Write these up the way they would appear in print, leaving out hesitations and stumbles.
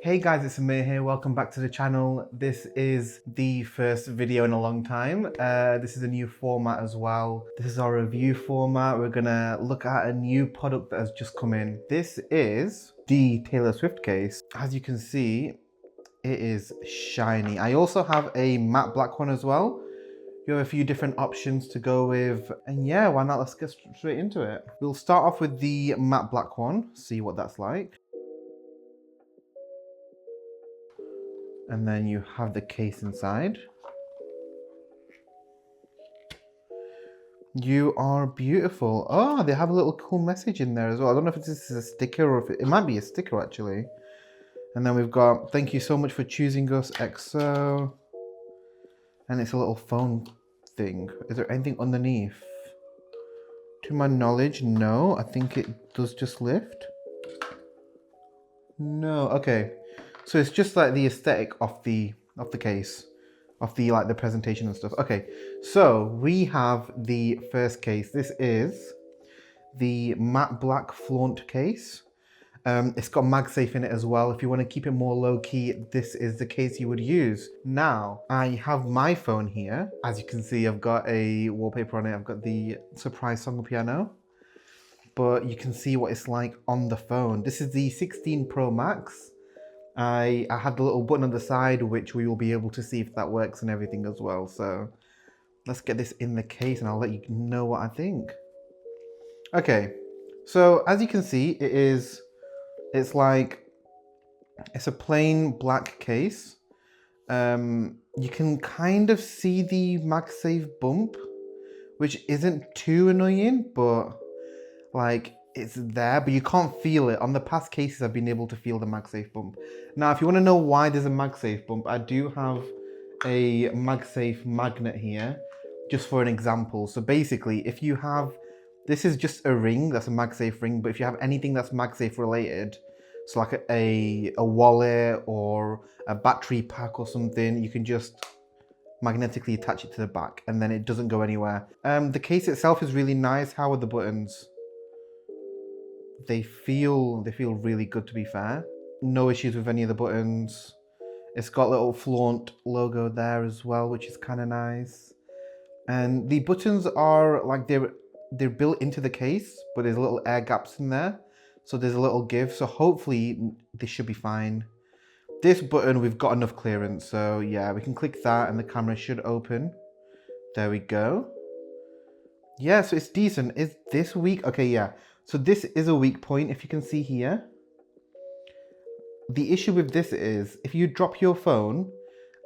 Hey guys, it's Ammir here. Welcome back to the channel. This is the first video in a long time. This is a new format as well. This is our review format. We're gonna look at a new product that has just come in. This is the Taylor Swift case. As you can see, it is shiny. I also have a matte black one as well. You have a few different options to go with. And yeah, why not? Let's get straight into it. We'll start off with the matte black one, see what that's like. And then you have the case inside. You are beautiful. Oh, they have a little cool message in there as well. I don't know if this is a sticker or if it might be a sticker actually. And then we've got, thank you so much for choosing us, XO. And it's a little phone thing. Is there anything underneath? To my knowledge, no. I think it does just lift. No, okay. So it's just like the aesthetic of the case, of the like the presentation and stuff. Okay, so we have the first case. This is the matte black Flaunt case. It's got MagSafe in it as well. If you want to keep it more low key, this is the case you would use. Now, I have my phone here. As you can see, I've got a wallpaper on it. I've got the surprise song piano. But you can see what it's like on the phone. This is the 16 Pro Max. I had the little button on the side, which we will be able to see if that works and everything as well. So let's get this in the case and I'll let you know what I think. Okay, so as you can see, it's a plain black case. You can kind of see the MagSafe bump, which isn't too annoying, but like it's there, but you can't feel it. On the past cases, I've been able to feel the MagSafe bump. Now, if you want to know why there's a MagSafe bump, I do have a MagSafe magnet here, just for an example. So basically, if you have, this is just a ring, that's a MagSafe ring, but if you have anything that's MagSafe related, so like a wallet or a battery pack or something, you can just magnetically attach it to the back and then it doesn't go anywhere. The case itself is really nice. How are the buttons? They feel really good, to be fair. No issues with any of the buttons. It's got a little Flaunt logo there as well, which is kind of nice. And the buttons are like they're built into the case, but there's little air gaps in there. So there's a little give. So hopefully this should be fine. This button, we've got enough clearance. So yeah, we can click that and the camera should open. There we go. Yeah, so it's decent. Is this weak? Okay, yeah. So this is a weak point, if you can see here. The issue with this is, if you drop your phone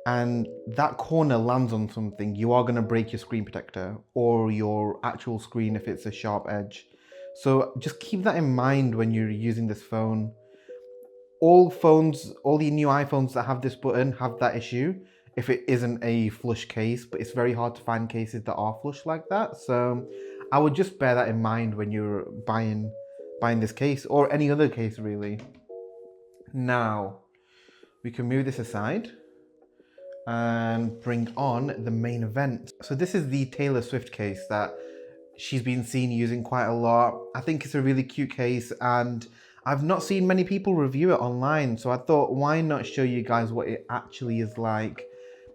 and that corner lands on something, you are going to break your screen protector or your actual screen if it's a sharp edge. So just keep that in mind when you're using this phone. All the new iPhones that have this button have that issue if it isn't a flush case, but it's very hard to find cases that are flush like that. So I would just bear that in mind when you're buying this case or any other case really. Now, we can move this aside and bring on the main event. So this is the Taylor Swift case that she's been seen using quite a lot. I think it's a really cute case and I've not seen many people review it online. So I thought, why not show you guys what it actually is like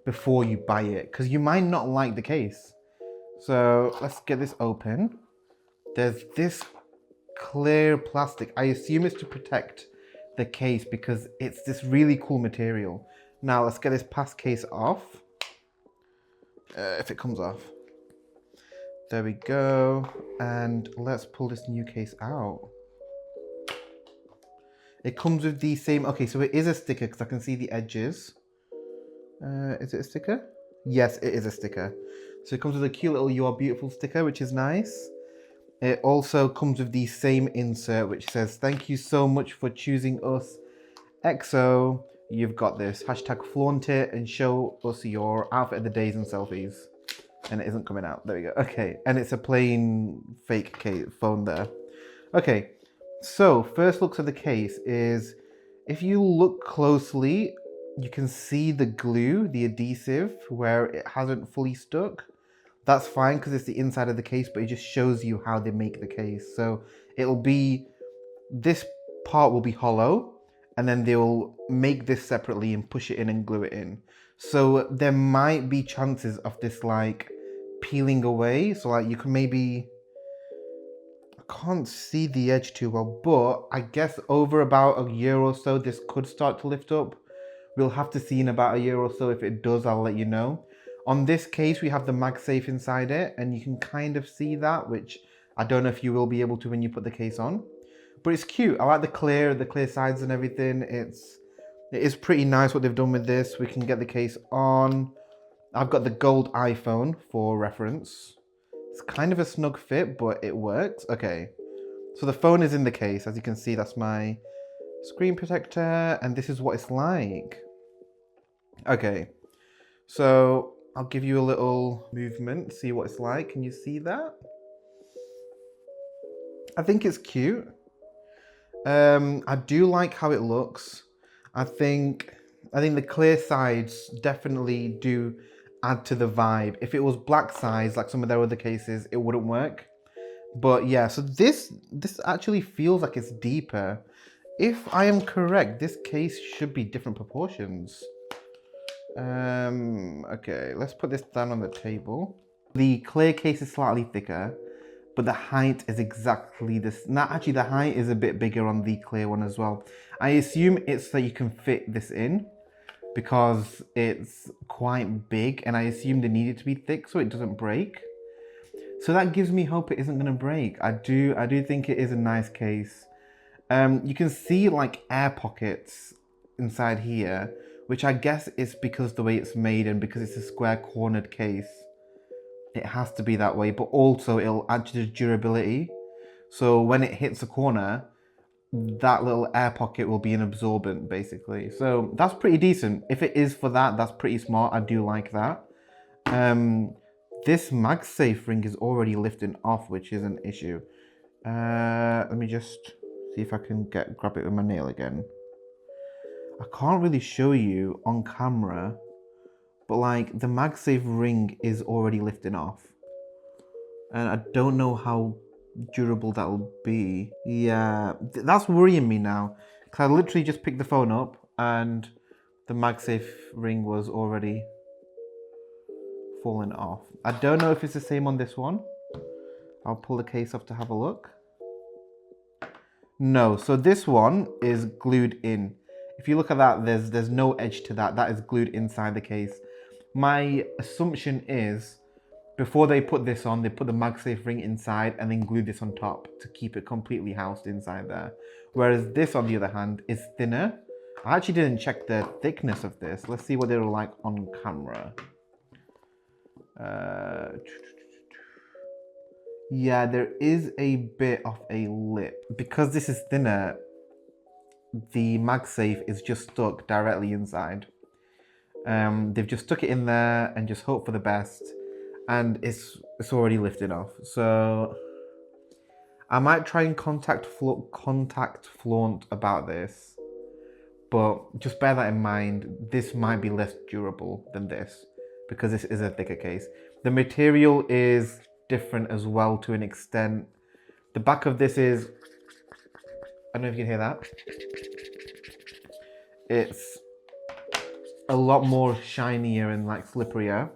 before you buy it? Because you might not like the case. So let's get this open. There's this clear plastic. I assume it's to protect the case because it's this really cool material. Now let's get this past case off. If it comes off. There we go. And let's pull this new case out. It comes with the same, okay, so it is a sticker because I can see the edges. Is it a sticker? Yes, it is a sticker. So it comes with a cute little "You Are Beautiful" sticker, which is nice. It also comes with the same insert, which says, thank you so much for choosing us, XO. You've got this. Hashtag flaunt it and show us your outfit of the days and selfies. And it isn't coming out. There we go. Okay. And it's a plain fake case phone there. Okay. So first looks of the case is, if you look closely, you can see the glue, the adhesive, where it hasn't fully stuck. That's fine because it's the inside of the case, but it just shows you how they make the case. So it'll be, this part will be hollow and then they'll make this separately and push it in and glue it in. So there might be chances of this like peeling away. So like you can maybe, I can't see the edge too well, but I guess over about a year or so, this could start to lift up. We'll have to see in about a year or so. If it does, I'll let you know. On this case, we have the MagSafe inside it, and you can kind of see that, which I don't know if you will be able to when you put the case on. But it's cute. I like the clear sides and everything. It is pretty nice what they've done with this. We can get the case on. I've got the gold iPhone for reference. It's kind of a snug fit, but it works. Okay, so the phone is in the case. As you can see, that's my screen protector, and this is what it's like. Okay, so I'll give you a little movement, see what it's like. Can you see that? I think it's cute. I do like how it looks. I think the clear sides definitely do add to the vibe. If it was black sides like some of their other cases, it wouldn't work. But yeah, so this actually feels like it's deeper. If I am correct, this case should be different proportions. Okay, let's put this down on the table. The clear case is slightly thicker, but the height is exactly this. Now, actually, the height is a bit bigger on the clear one as well. I assume it's so you can fit this in because it's quite big, and I assume they need it to be thick so it doesn't break. So that gives me hope it isn't going to break. I do think it is a nice case. You can see like air pockets inside here, which I guess is because the way it's made and because it's a square cornered case. It has to be that way, but also it'll add to the durability. So when it hits a corner, that little air pocket will be an absorbent basically. So that's pretty decent. If it is for that, that's pretty smart. I do like that. This MagSafe ring is already lifting off, which is an issue. Let me just see if I can grab it with my nail again. I can't really show you on camera, but like the MagSafe ring is already lifting off. And I don't know how durable that will be. Yeah, that's worrying me now. Because I literally just picked the phone up and the MagSafe ring was already falling off. I don't know if it's the same on this one. I'll pull the case off to have a look. No, so this one is glued in. If you look at that, there's no edge to that. That is glued inside the case. My assumption is before they put this on, they put the MagSafe ring inside and then glue this on top to keep it completely housed inside there. Whereas this, on the other hand, is thinner. I actually didn't check the thickness of this. Let's see what they're like on camera. Yeah, there is a bit of a lip. Because this is thinner, the MagSafe is just stuck directly inside. They've just stuck it in there and just hope for the best. And it's already lifted off. So I might try and contact Flaunt about this. But just bear that in mind. This might be less durable than this because this is a thicker case. The material is different as well to an extent. The back of this is, I don't know if you can hear that. It's a lot more shinier and like slipperier.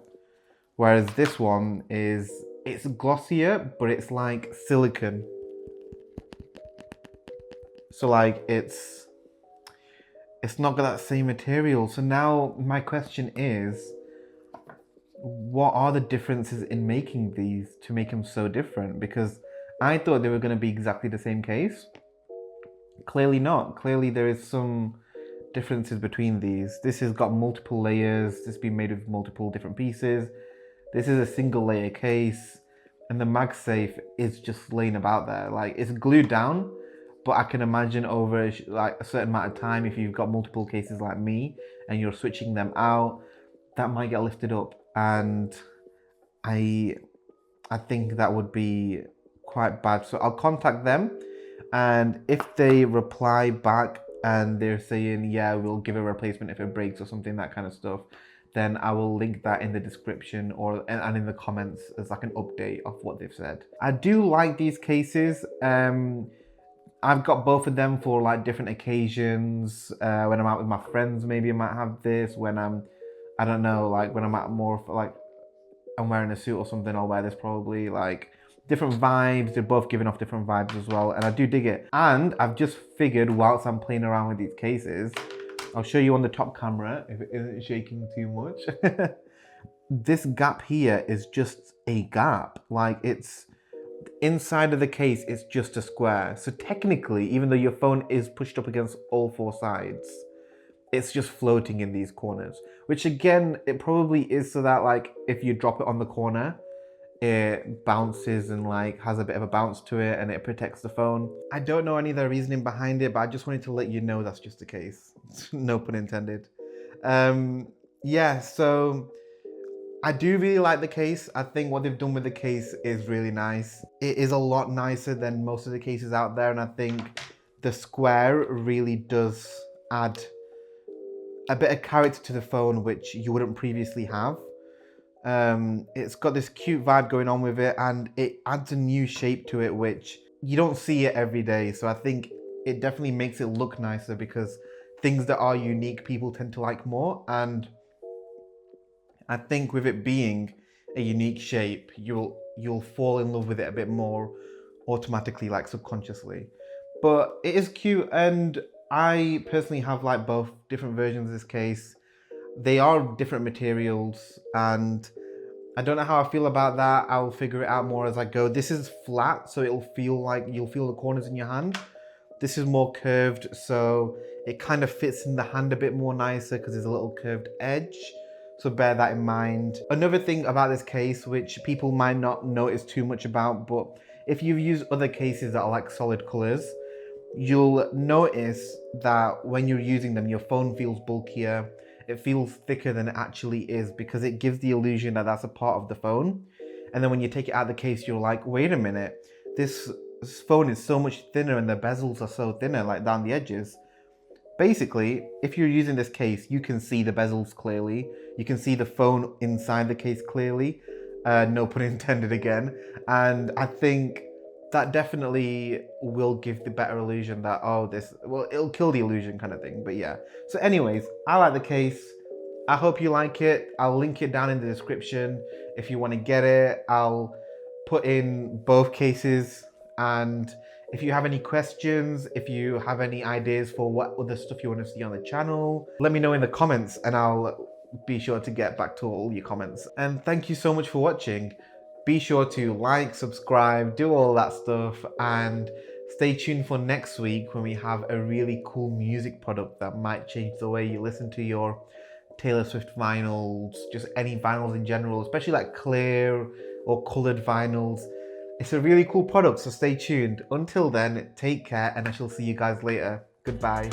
Whereas this one it's glossier, but it's like silicone. So like it's not got that same material. So now my question is, what are the differences in making these to make them so different? Because I thought they were going to be exactly the same case. Clearly not. Clearly there is some differences between these. This has got multiple layers. This has been made with multiple different pieces. This is a single layer case. And the MagSafe is just laying about there. Like it's glued down, but I can imagine over like a certain amount of time, if you've got multiple cases like me and you're switching them out, that might get lifted up. And I think that would be quite bad. So I'll contact them, and if they reply back and they're saying, yeah, we'll give a replacement if it breaks or something, that kind of stuff, then I will link that in the description and in the comments as like an update of what they've said. I do like these cases. I've got both of them for like different occasions. When I'm out with my friends, maybe I might have this. When I don't know, like when I'm out more like I'm wearing a suit or something, I'll wear this probably. Like different vibes. They're both giving off different vibes as well, and I do dig it. And I've just figured whilst I'm playing around with these cases, I'll show you on the top camera if it isn't shaking too much. This gap here is just a gap. Like it's inside of the case, it's just a square. So technically, even though your phone is pushed up against all four sides, it's just floating in these corners, which again, it probably is so that like if you drop it on the corner, it bounces and like has a bit of a bounce to it and it protects the phone. I don't know any of the reasoning behind it, but I just wanted to let you know that's just the case. No pun intended. Yeah, so I do really like the case. I think what they've done with the case is really nice. It is a lot nicer than most of the cases out there, and I think the square really does add a bit of character to the phone which you wouldn't previously have. It's got this cute vibe going on with it, and it adds a new shape to it which you don't see it every day. So I think it definitely makes it look nicer because things that are unique people tend to like more, and I think with it being a unique shape, you'll fall in love with it a bit more automatically, like subconsciously. But it is cute, and I personally have like both different versions of this case. They are different materials, and I don't know how I feel about that. I'll figure it out more as I go. This is flat, so it'll feel like you'll feel the corners in your hand. This is more curved, so it kind of fits in the hand a bit more nicer because there's a little curved edge. So bear that in mind. Another thing about this case, which people might not notice too much about, but if you've used other cases that are like solid colors, you'll notice that when you're using them, your phone feels bulkier. It feels thicker than it actually is because it gives the illusion that that's a part of the phone. And then when you take it out of the case, you're like, wait a minute, this phone is so much thinner and the bezels are so thinner, like down the edges. Basically, if you're using this case, you can see the bezels clearly. You can see the phone inside the case clearly. No pun intended again. And I think that definitely will give the better illusion that, oh, this, well, it'll kill the illusion kind of thing. But yeah. So anyways, I like the case. I hope you like it. I'll link it down in the description if you want to get it. I'll put in both cases, and if you have any questions, if you have any ideas for what other stuff you want to see on the channel, let me know in the comments and I'll be sure to get back to all your comments. And thank you so much for watching. Be sure to like, subscribe, do all that stuff, and stay tuned for next week when we have a really cool music product that might change the way you listen to your Taylor Swift vinyls, just any vinyls in general, especially like clear or colored vinyls. It's a really cool product, so stay tuned. Until then, take care, and I shall see you guys later. Goodbye.